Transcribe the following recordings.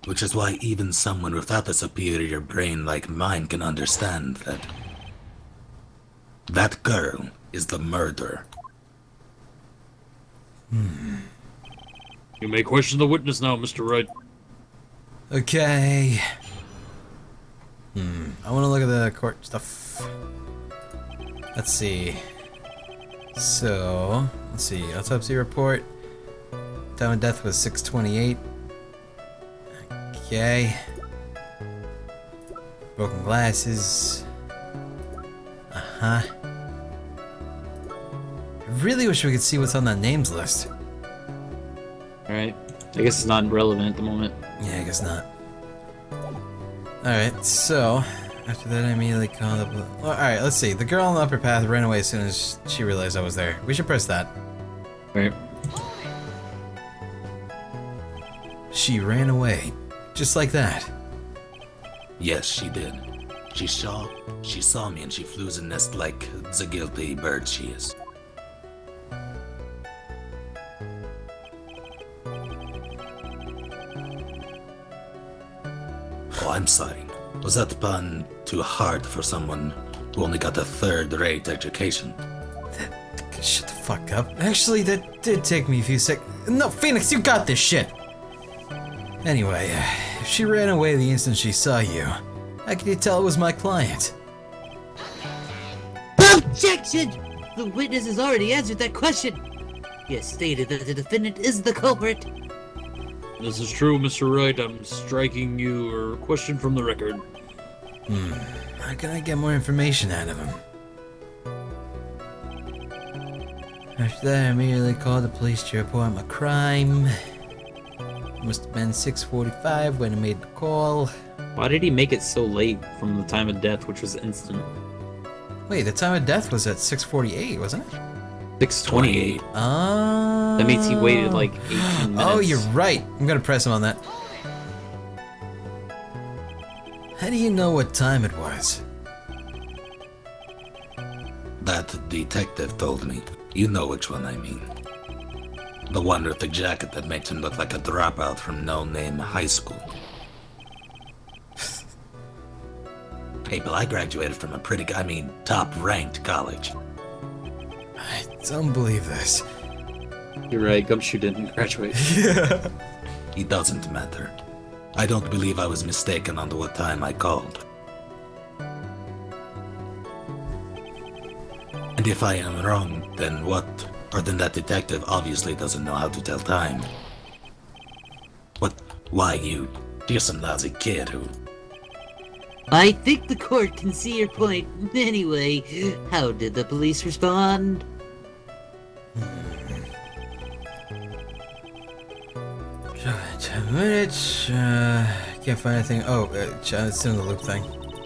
Which is why even someone without a superior brain like mine can understand that that girl is the murderer. You may question the witness now, Mr. Wright. Okay. I want to look at the court stuff. Let's see. So, let's see. Autopsy report. Time of death was 6:28. Okay. Broken glasses. I really wish we could see what's on that names list. Alright. I guess it's not relevant at the moment. Yeah, I guess not. Alright, so after that I immediately called up. Well, alright, let's see. The girl on the upper path ran away as soon as she realized I was there. We should press that. Right. She ran away. Just like that. Yes, she did. She saw me and she flew the nest like the guilty bird she is. Oh, I'm sorry. Was that pun too hard for someone who only got a third-rate education? Shut the fuck up. Actually, that did take me a few sec. No, Phoenix, you got this shit! Anyway, if she ran away the instant she saw you, how could you tell it was my client? Objection! The witness has already answered that question. He has stated that the defendant is the culprit. This is true, Mr. Wright. I'm striking your question from the record. How can I get more information out of him? After that, I immediately called the police to report my crime. Must have been 6:45 when I made the call. Why did he make it so late from the time of death, which was instant? Wait, the time of death was at 6:48, wasn't it? 6:28. Oh. That means he waited like 18 minutes. Oh, you're right. I'm gonna press him on that. How do you know what time it was? That detective told me. You know which one I mean. The one with the jacket that makes him look like a dropout from no-name high school. Hey, Bill, I graduated from a top-ranked college. I don't believe this. You're right, Gumshoe didn't graduate. Yeah. It doesn't matter. I don't believe I was mistaken on what time I called. And if I am wrong, then what? Or then that detective obviously doesn't know how to tell time. What? Why you? You're some lousy kid who... I think the court can see your point. Anyway, how did the police respond? 10 minutes. Can't find anything. Oh, it's in the loop thing.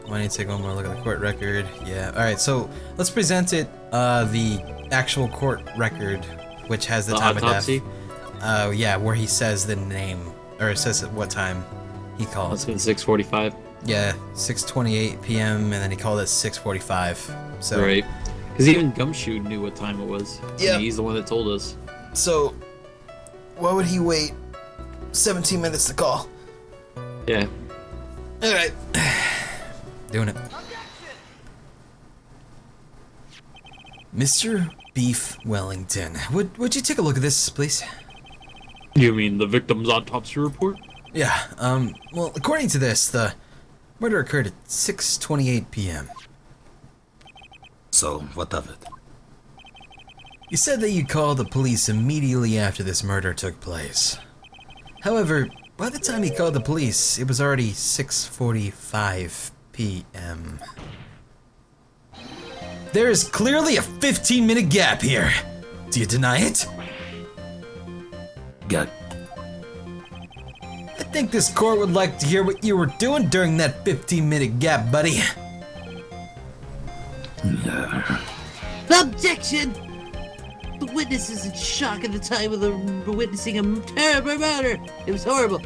I need to take one more look at the court record. Yeah. All right. So let's present it. The actual court record, which has the time autopsy? of death. Yeah, where he says the name, or it says at what time he called. That's been 6:45. Yeah, 6:28 p.m. and then he called it 6:45. So Right. Because even Gumshoe knew what time it was. Yeah. He's the one that told us. So, why would he wait 17 minutes to call? Yeah. All right, doing it. Mr. Beef Wellington, would you take a look at this, please? You mean the victim's autopsy report? Yeah. Well, according to this, the murder occurred at 6:28 p.m. So, what of it? You said that you called the police immediately after this murder took place. However, by the time he called the police, it was already 6:45 p.m. There is clearly a 15-minute gap here. Do you deny it? Got... I think this court would like to hear what you were doing during that 15-minute gap, buddy. Objection! The witness is in shock at the time of the witnessing a terrible murder. It was horrible.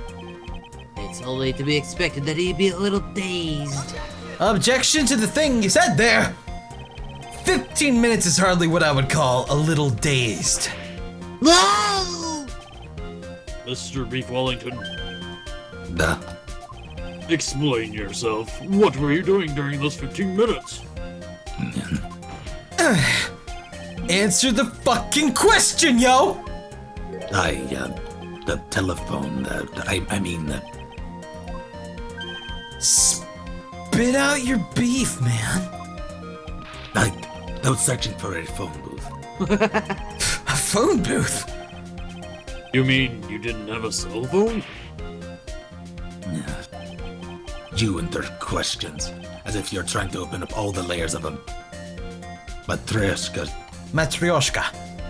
It's only to be expected that he'd be a little dazed. Objection to the thing you said there! 15 minutes is hardly what I would call a little dazed. No! Mr. Beef Wellington. Duh. Explain yourself. What were you doing during those 15 minutes? Answer the fucking question, yo! The telephone, Spit out your beef, man. I was searching for a phone booth. A phone booth? You mean you didn't have a cell phone? You and their questions, as if you're trying to open up all the layers of a matryoshka. Matryoshka.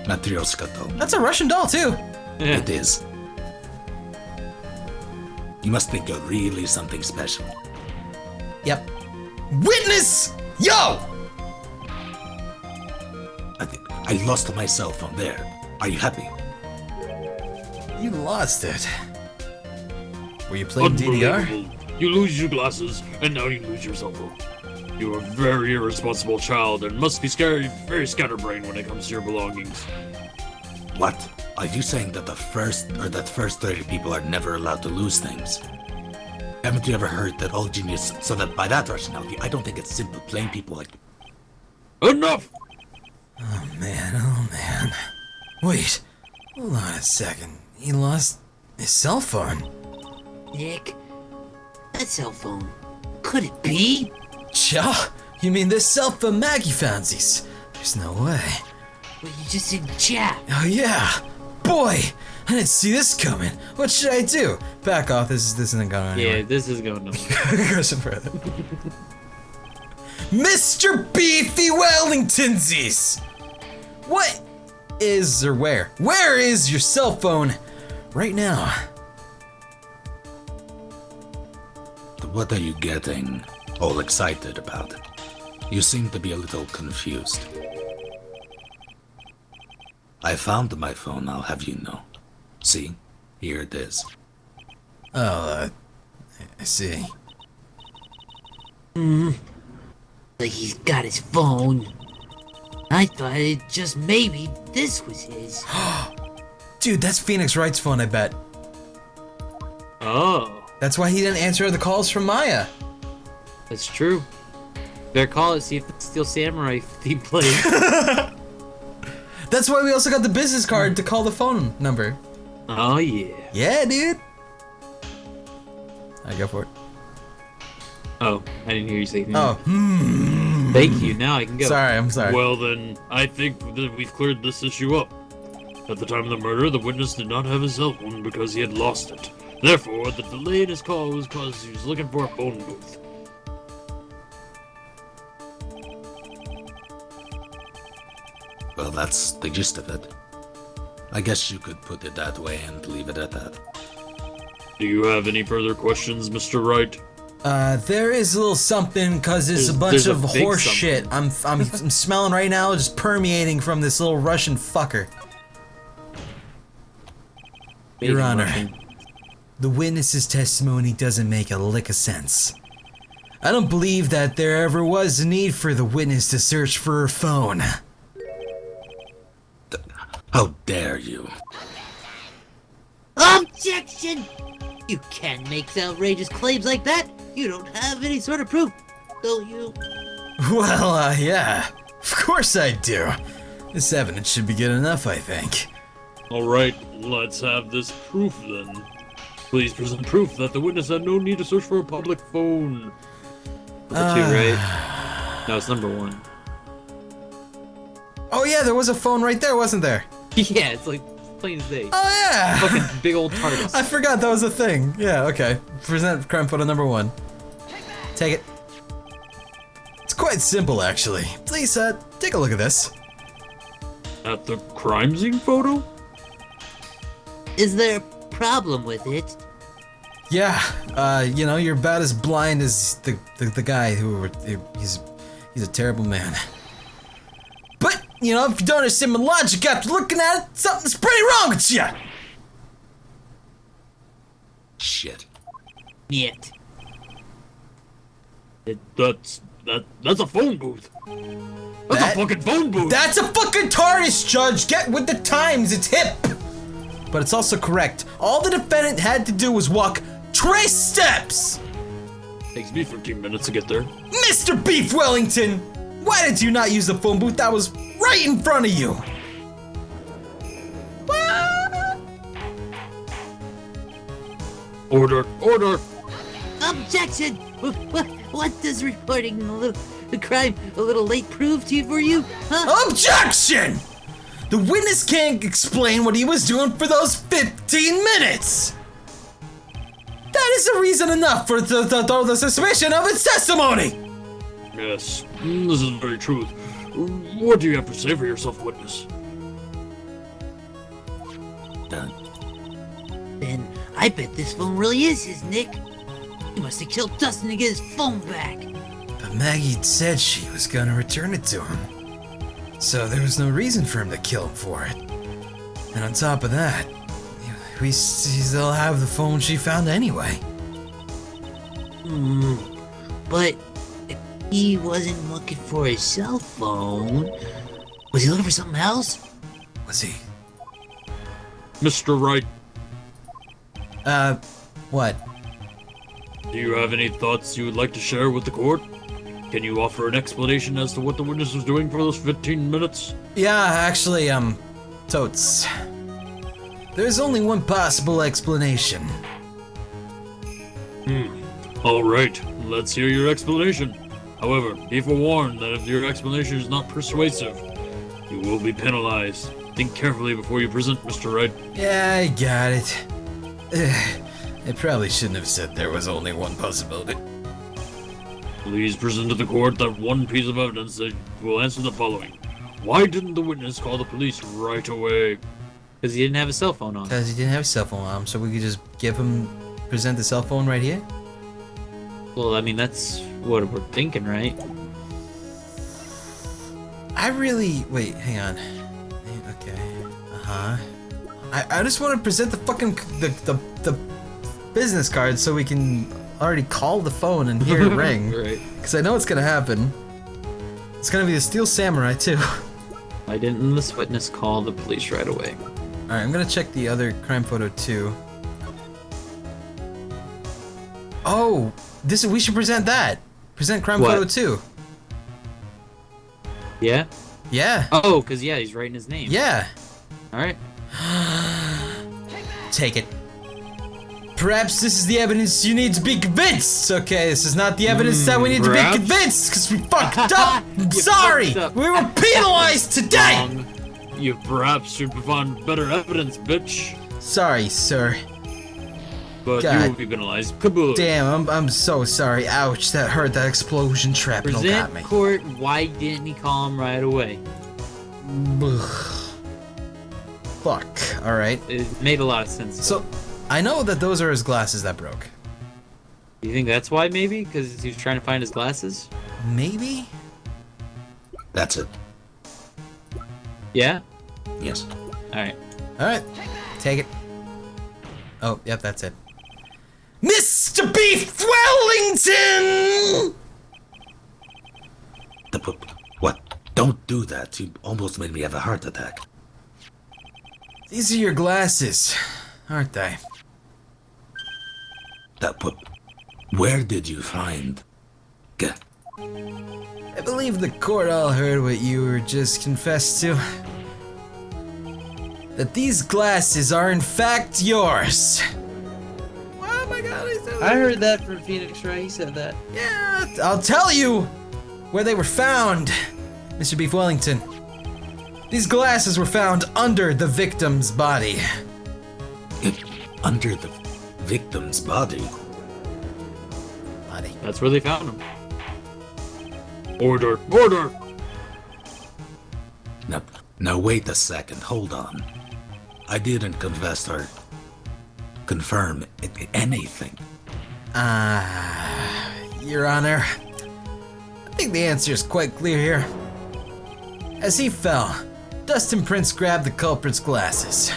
Matryoshka doll. That's a Russian doll, too. Yeah. It is. You must think you're really something special. Yep. Witness! Yo! I lost my cell phone there. Are you happy? You lost it. Were you playing DDR? Unbelievable. You lose your glasses, and now you lose your cell phone. You are a very irresponsible child and must be very scatterbrained when it comes to your belongings. What? Are you saying that the first 30 people are never allowed to lose things? Haven't you ever heard that all genius, so that by that rationality, I don't think it's simple plain people like... Enough! Oh man. Wait, hold on a second. He lost his cell phone. Nick, that cell phone. Could it be? Cha? You mean this cell phone Maggie foundsies? There's no way. Well, you just said chat. Oh yeah! Boy! I didn't see this coming. What should I do? Back off, this isn't going on anywhere. Yeah, this is going on. Question further. Mr. Beefy Wellingtonsies! What is or where? Where is your cell phone right now? What are you getting all excited about? You seem to be a little confused. I found my phone, I'll have you know. See? Here it is. Oh, I see. Like he's got his phone. I thought it just maybe this was his. Dude, that's Phoenix Wright's phone, I bet. Oh, That's why he didn't answer the calls from Maya. That's true. Better call it, see if it's Steel Samurai theme played. That's why we also got the business card to call the phone number. Oh yeah. Yeah, dude. I go for it. Oh, I didn't hear you say. Oh, Thank you. Now I can go. Sorry, I'm sorry. well then, I think that we've cleared this issue up. At the time of the murder, the witness did not have his cell phone because he had lost it. Therefore, the delay in his call was because he was looking for a phone booth. Well, that's the gist of it. I guess you could put it that way and leave it at that. Do you have any further questions, Mr. Wright? There is a little something, cause there's a bunch There's a of big horse something. shit I'm smelling right now, just permeating from this little Russian fucker. Your Honor, the witness's testimony doesn't make a lick of sense. I don't believe that there ever was a need for the witness to search for her phone. How dare you? Objection! You can't make outrageous claims like that. You don't have any sort of proof, don't you? Well, yeah, of course I do. This evidence should be good enough, I think. Alright, let's have this proof then. Please present proof that the witness had no need to search for a public phone. Number 2, right? No, it's number 1. Oh yeah, there was a phone right there, wasn't there? Yeah, it's like plain as day. Oh yeah! Fucking big old TARDIS. I forgot that was a thing. Yeah, okay. Present crime photo number 1. Take it. It's quite simple, actually. Please, take a look at this. At the crime scene photo? Is there a problem with it? Yeah, you know, you're about as blind as the guy who he's a terrible man. But, you know, if you don't understand my logic after looking at it, something's pretty wrong with you! Shit. Yet. That's a phone booth. That's That- a fucking phone booth. That's a fucking TARDIS, Judge! Get with the times, it's hip! But it's also correct. All the defendant had to do was walk trace steps! Takes me 15 minutes to get there. Mr. Beef Wellington! Why did you not use the phone booth that was right in front of you? What? Order! Order! Objection! What does reporting the crime a little late prove to you for you? Huh? Objection! The witness can't explain what he was doing for those 15 minutes! That is a reason enough for the suspicion of its testimony! Yes, this is very truth. What do you have to say for yourself, witness? Done. Then I bet this phone really is his, Nick. He must have killed Dustin to get his phone back. But Maggie said she was gonna return it to him. So there was no reason for him to kill him for it. And on top of that, we still have the phone she found anyway. But if he wasn't looking for his cell phone, was he looking for something else? Was he? Mr. Wright, What? do you have any thoughts you would like to share with the court? Can you offer an explanation as to what the witness was doing for those 15 minutes? Yeah, actually, totes. There's only one possible explanation. Alright, let's hear your explanation. However, be forewarned that if your explanation is not persuasive, you will be penalized. Think carefully before you present, Mr. Wright. Yeah, I got it. I probably shouldn't have said there was only one possibility. Please present to the court that one piece of evidence that will answer the following. Why didn't the witness call the police right away? Because he didn't have a cell phone on. Because he didn't have a cell phone on him, so we could just present the cell phone right here? Well, I mean, that's what we're thinking, right? Wait, hang on. Okay. I just want to present the fucking, the business card so we can already call the phone and hear it ring. Right. Because I know it's gonna happen. It's gonna be the Steel Samurai, too. Why didn't this witness call the police right away? Alright, I'm gonna check the other crime photo, too. Oh! We should present that! Present crime What? photo 2. Yeah? Yeah! Oh, because, yeah, he's writing his name. Yeah! Alright. Take it. Perhaps this is the evidence you need to be convinced. Okay, this is not the evidence that we need perhaps. to be convinced because we fucked up. I'm sorry. fucked up. We were penalized today. Wrong. You perhaps should find better evidence, bitch. Sorry, sir. But God. you will be penalized. Kaboom. Damn, I'm so sorry. Ouch, that hurt. That explosion shrapnel got Present me. court, why didn't he call him right away? Ugh. Fuck. All right. It made a lot of sense. So, I know that those are his glasses that broke. You think that's why, maybe? Because he was trying to find his glasses? Maybe. That's it. Yeah? Yes. Alright. All right. Take it. Oh, yep, that's it. Mr. Beef Wellington! What? Don't do that. You almost made me have a heart attack. These are your glasses, aren't they? Where did you find? I believe the court all heard what you were just confessed to. That these glasses are in fact yours. Oh my god, I heard that from Phoenix, right? He said that. Yeah, I'll tell you where they were found, Mr. Beef Wellington. These glasses were found under the victim's body. Under the victim's body? That's where they found him. Order. Order! Now wait a second. Hold on. I didn't confess or confirm anything. Your Honor, I think the answer is quite clear here. As he fell, Dustin Prince grabbed the culprit's glasses.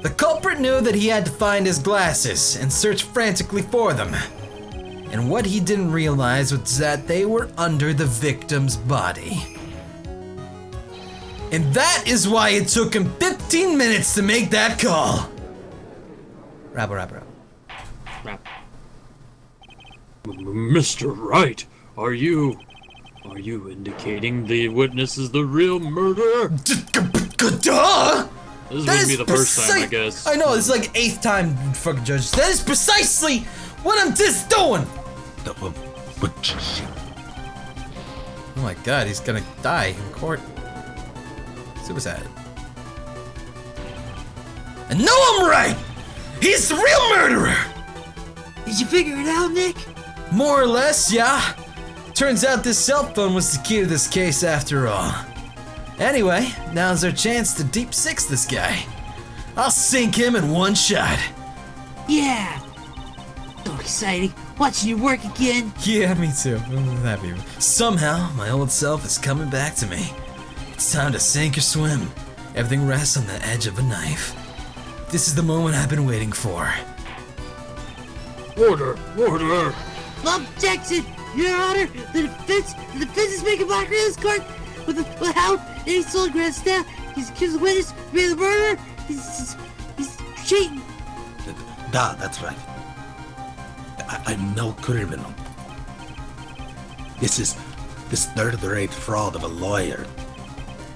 The culprit knew that he had to find his glasses and search frantically for them. And what he didn't realize was that they were under the victim's body. And that is why it took him 15 minutes to make that call. Rabble. crap. Mr. Wright, are you indicating the witness is the real murderer? Duh! This That wouldn't be is the first time, I precise- guess. I know, it's like 8th time, fucking judge. That is precisely what I'm just doing! Oh my god, he's gonna die in court. Suicide. And no, I'm right! He's the real murderer! Did you figure it out, Nick? More or less, yeah. Turns out this cell phone was the key to this case after all. Anyway, now's our chance to deep six this guy. I'll sink him in one shot. Yeah. So exciting. Watching you work again. Yeah, me too. I'm happy. Somehow, my old self is coming back to me. It's time to sink or swim. Everything rests on the edge of a knife. This is the moment I've been waiting for. Order! Order! Objection! Your Honor, the defense is making mockery of this court without any solid grounds. Now he's accused the witness of being the murderer. He's cheating. That's right. I'm no criminal. This is this third-rate fraud of a lawyer.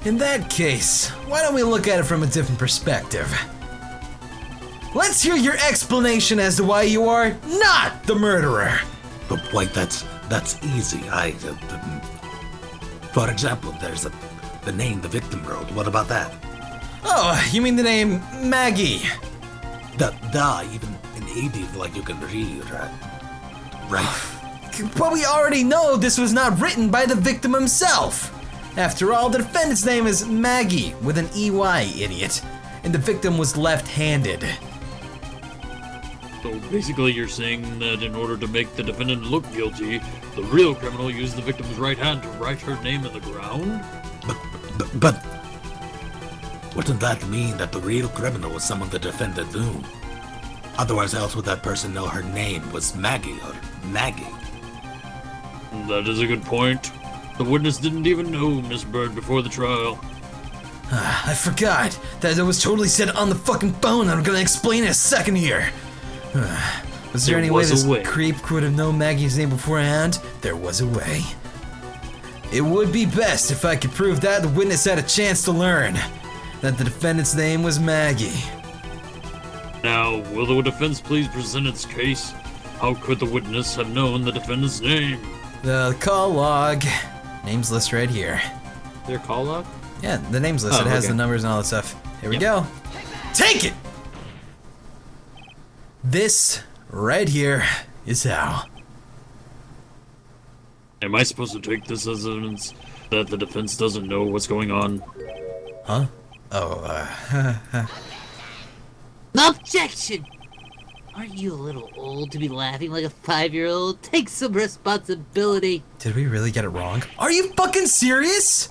In that case, why don't we look at it from a different perspective? Let's hear your explanation as to why you are not the murderer. But wait, that's easy. For example, there's the name the victim wrote. What about that? Oh, you mean the name Maggie? Even in native, like you can read, right? Right. But we already know this was not written by the victim himself. After all, the defendant's name is Maggie with an EY, idiot. And the victim was left-handed. So basically you're saying that in order to make the defendant look guilty, the real criminal used the victim's right hand to write her name in the ground? But wouldn't that mean that the real criminal was someone the defendant knew? Otherwise, else would that person know her name was Maggie or Maggie? That is a good point. The witness didn't even know Miss Bird before the trial. I forgot that it was totally said on the fucking phone. I'm gonna explain in a second here. Was there any way was this a way. creep could have known Maggie's name beforehand? There was a way. It would be best if I could prove that the witness had a chance to learn that the defendant's name was Maggie. Now, will the defense please present its case? How could the witness have known the defendant's name? The call log. Names list right here. Their call log? Yeah, the names list. Oh, It has okay. the numbers and all that stuff. Here we Yep. go. Take it! This right here is how. Am I supposed to take this as evidence that the defense doesn't know what's going on? Huh? Oh, Objection! Aren't you a little old to be laughing like a 5-year-old? Take some responsibility. did we really get it wrong? Are you fucking serious?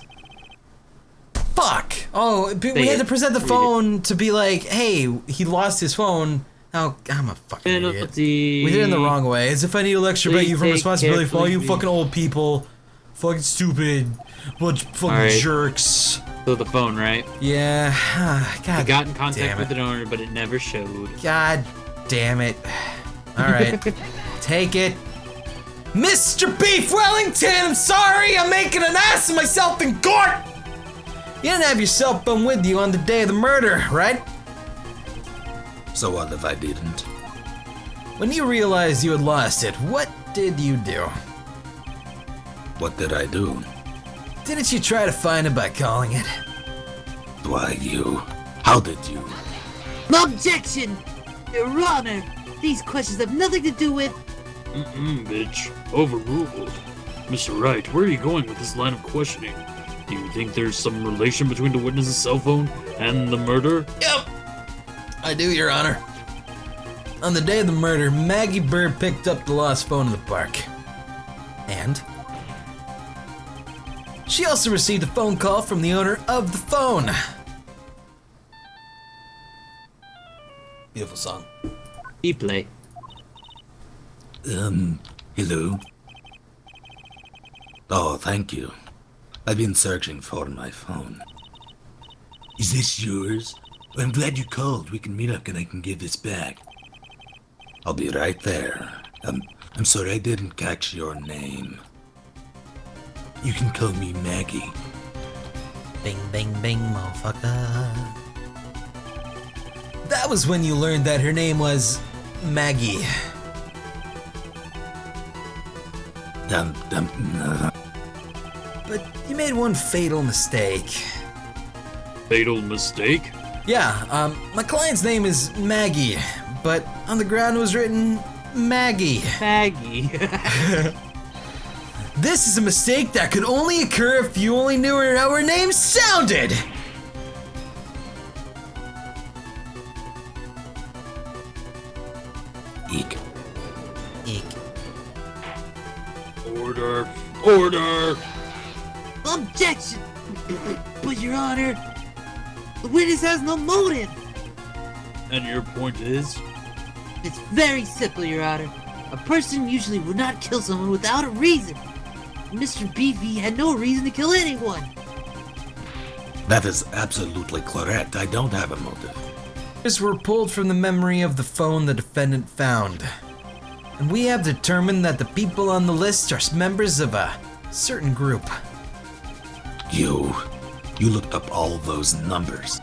Fuck. Oh, but we Say had to it. present the Read phone to be like, hey, he lost his phone. Oh, I'm a fucking idiot. Penalty. We did it in the wrong way. As if I need to lecture about Please you from take responsibility for all you carefully. fucking old people. Fucking stupid. Bunch of fucking Alright. jerks. So the phone, right? Yeah. God I got in damn contact it. with the owner, but it never showed. God damn it. Alright. Take it. Mr. Beef Wellington, I'm sorry I'm making an ass of myself in court! You didn't have your cell phone with you on the day of the murder, right? So what if I didn't? When you realized you had lost it, what did you do? What did I do? Didn't you try to find it by calling it? Why, you? How did you? Objection! Your Honor, these questions have nothing to do with... Bitch. Overruled. Mr. Wright, where are you going with this line of questioning? Do you think there's some relation between the witness's cell phone and the murder? Yep. I do, Your Honor. On the day of the murder, Maggie Bird picked up the lost phone in the park. And she also received a phone call from the owner of the phone. Beautiful song. E-play. Hello? Oh, thank you. I've been searching for my phone. Is this yours? I'm glad you called. We can meet up and I can give this back. I'll be right there. I'm sorry I didn't catch your name. You can call me Maggie. Bing, bing, bing, motherfucker. That was when you learned that her name was Maggie. But you made one fatal mistake. Fatal mistake? Yeah, my client's name is Maggie, but on the ground was written Maggie. Maggie. This is a mistake that could only occur if you only knew how her name sounded! Eek. Eek. Order! Order! Objection! But, Your Honor, the witness has no motive. And your point is? It's very simple, Your Honor. A person usually would not kill someone without a reason. Mr. Beefy had no reason to kill anyone. That is absolutely correct. I don't have a motive. Pictures were pulled from the memory of the phone the defendant found. And we have determined that the people on the list are members of a certain group. You looked up all those numbers.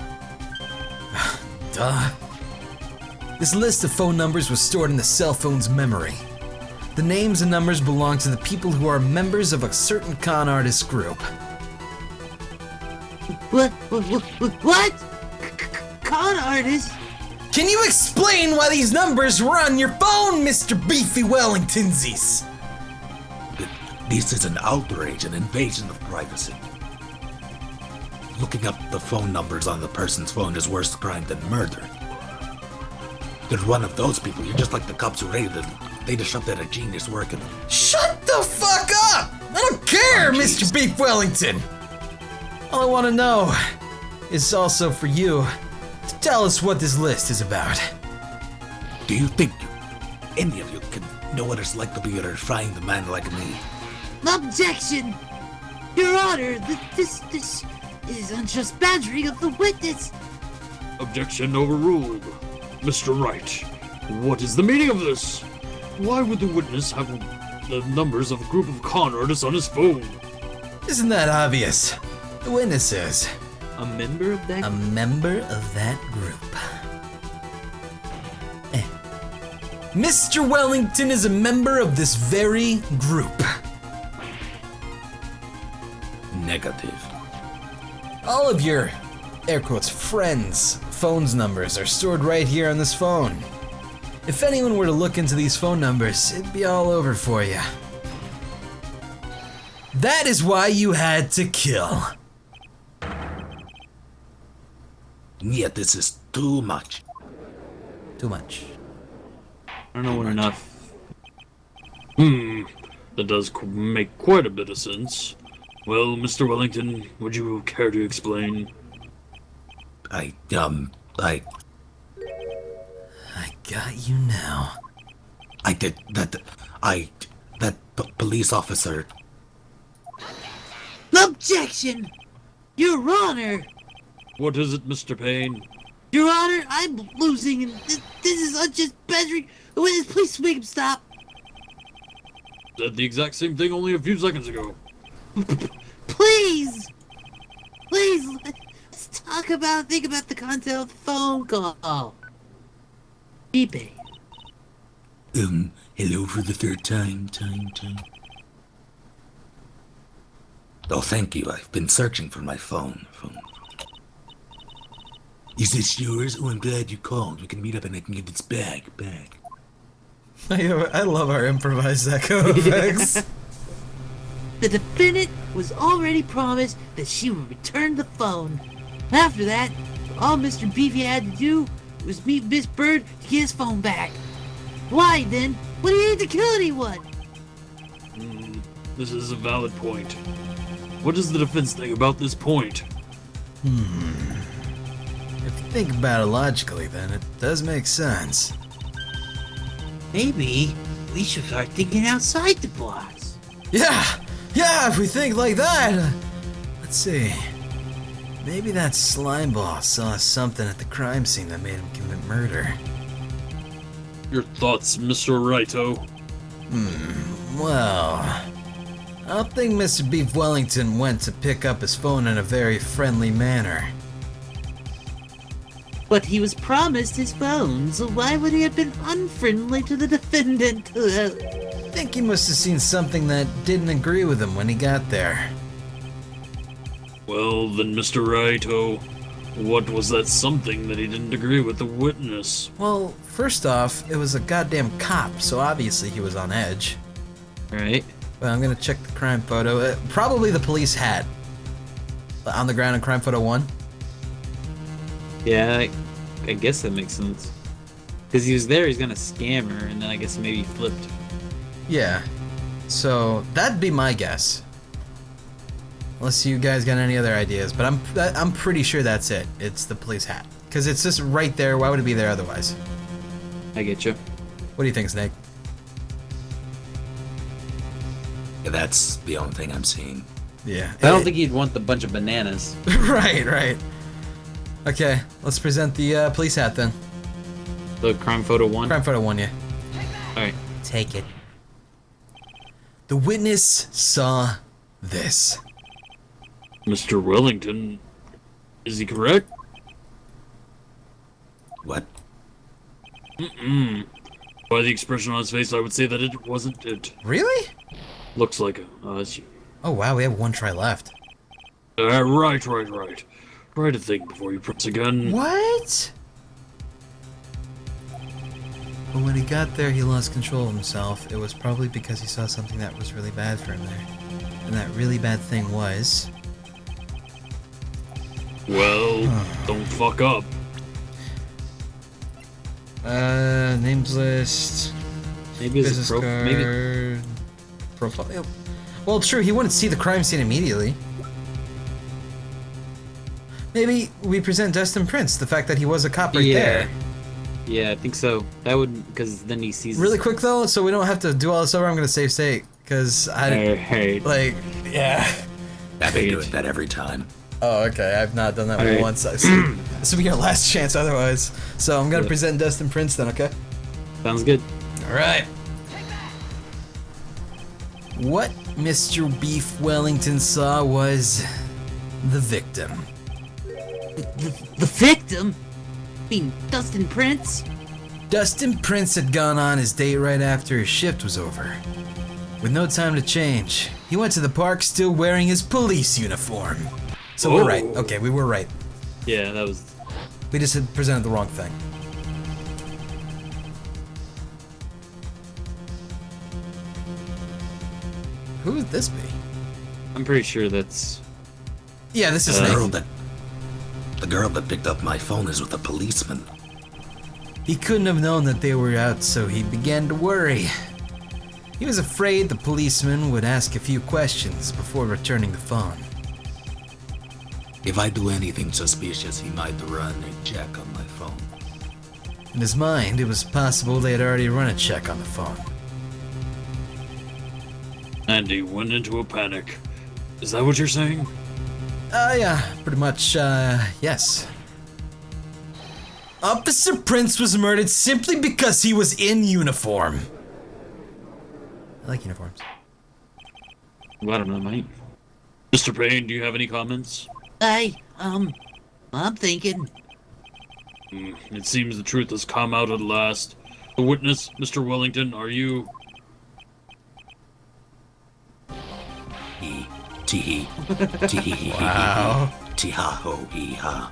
Duh. This list of phone numbers was stored in the cell phone's memory. The names and numbers belong to the people who are members of a certain con artist group. What? Con artist? Can you explain why these numbers were on your phone, Mr. Beefy Wellingtonsies? This is an outrage, an invasion of privacy. Looking up the phone numbers on the person's phone is worse crime than murder. You're one of those people. You're just like the cops who raided them. They just shoved out a genius working. Shut the fuck up! I don't care, Oh, Mr. jeez. Beef Wellington! All I want to know is also for you to tell us what this list is about. Do you think any of you can know what it's like to be a refined man like me? Objection! Your Honor, this is unjust badgering of the witness. Objection overruled. Mr. Wright, what is the meaning of this? Why would the witness have the numbers of a group of con artists on his phone? Isn't that obvious? The witness is A member of that a member of that group. Mr. Wellington is a member of this very group. Negative. All of your, air quotes, friends' phones numbers are stored right here on this phone. If anyone were to look into these phone numbers, it'd be all over for you. That is why you had to kill. Yet this is too much. Too much. I don't know what enough. That does make quite a bit of sense. Well, Mr. Wellington, would you care to explain? I Got you now. did that. Police officer. Objection! Your Honor! What is it, Mr. Payne? Your Honor, I'm losing, and this is unjust badgering. The witness, please make him stop. Said the exact same thing only a few seconds ago. Please! Please, let's think about the content of the phone call. eBay. Hello for the third time. Oh, thank you. I've been searching for my phone. Is this yours? Oh, I'm glad you called. We can meet up and I can get this back. I love our improvised echo effects. The defendant was already promised that she would return the phone. After that, all Mr. Beefy had to do was meet Miss Bird to get his phone back. Why then would he need to kill anyone? This is a valid point. What does the defense think about this point? If you think about it logically, then it does make sense. Maybe we should start thinking outside the box. Yeah, if we think like that. Let's see. Maybe that slimeball saw something at the crime scene that made him commit murder. Your thoughts, Mr. Righto? Well, I don't think Mr. Beef Wellington went to pick up his phone in a very friendly manner. But he was promised his phone, so why would he have been unfriendly to the defendant? I think he must have seen something that didn't agree with him when he got there. Well, then, Mr. Righto, what was that something that he didn't agree with the witness? Well, first off, it was a goddamn cop, so obviously he was on edge. Right? Well, I'm gonna check the crime photo. Probably the police hat. On the ground in crime photo 1. Yeah, I guess that makes sense. Because he was there, he's gonna scam her, and then I guess maybe he flipped. Yeah. So, that'd be my guess. Unless you guys got any other ideas, but I'm pretty sure that's it. It's the police hat. Because it's just right there. Why would it be there otherwise? I get you. What do you think, Snake? Yeah, that's the only thing I'm seeing. Yeah. I don't think he'd want the bunch of bananas. Right. Okay, let's present the police hat then. The crime photo 1? Crime photo 1, yeah. Alright. Take it. The witness saw this. Mr. Wellington, is he correct? What? By the expression on his face, I would say that it wasn't it. Really? Looks like Oh wow, we have one try left. right. Try to think before you press again. What? But when he got there, he lost control of himself. It was probably because he saw something that was really bad for him there. And that really bad thing was... Well, don't fuck up. Names list... Maybe it's Business a maybe card... Profile... Well, true, he wouldn't see the crime scene immediately. Maybe we present Dustin Prince, the fact that he was a cop right there. Yeah, I think so. That would, because then he sees. Really quick though, so we don't have to do all this over. I'm gonna save state because Hey. like yeah. I've been doing that every time. Oh, okay. I've not done that one Alright. once. This will be our last chance otherwise. So I'm gonna present Dustin Prince then. Okay. Sounds good. All right. What Mr. Beef Wellington saw was the victim. The victim? I mean, Dustin Prince? Dustin Prince had gone on his date right after his shift was over. With no time to change, he went to the park still wearing his police uniform. So we're right. Okay, we were right. Yeah, that was. We just had presented the wrong thing. Who would this be? I'm pretty sure that's. Yeah, this is The girl that picked up my phone is with a policeman. He couldn't have known that they were out, so he began to worry. He was afraid the policeman would ask a few questions before returning the phone. If I do anything suspicious, he might run a check on my phone. In his mind, it was possible they had already run a check on the phone. And he went into a panic. Is that what you're saying? Yeah, pretty much, yes. Officer Prince was murdered simply because he was in uniform. I like uniforms. Well, I don't know, mate. Mr. Payne, do you have any comments? I'm thinking. It seems the truth has come out at last. The witness, Mr. Wellington, are you... Tee hee. Tee hee hee. Wow. Tee ha ho hee ha.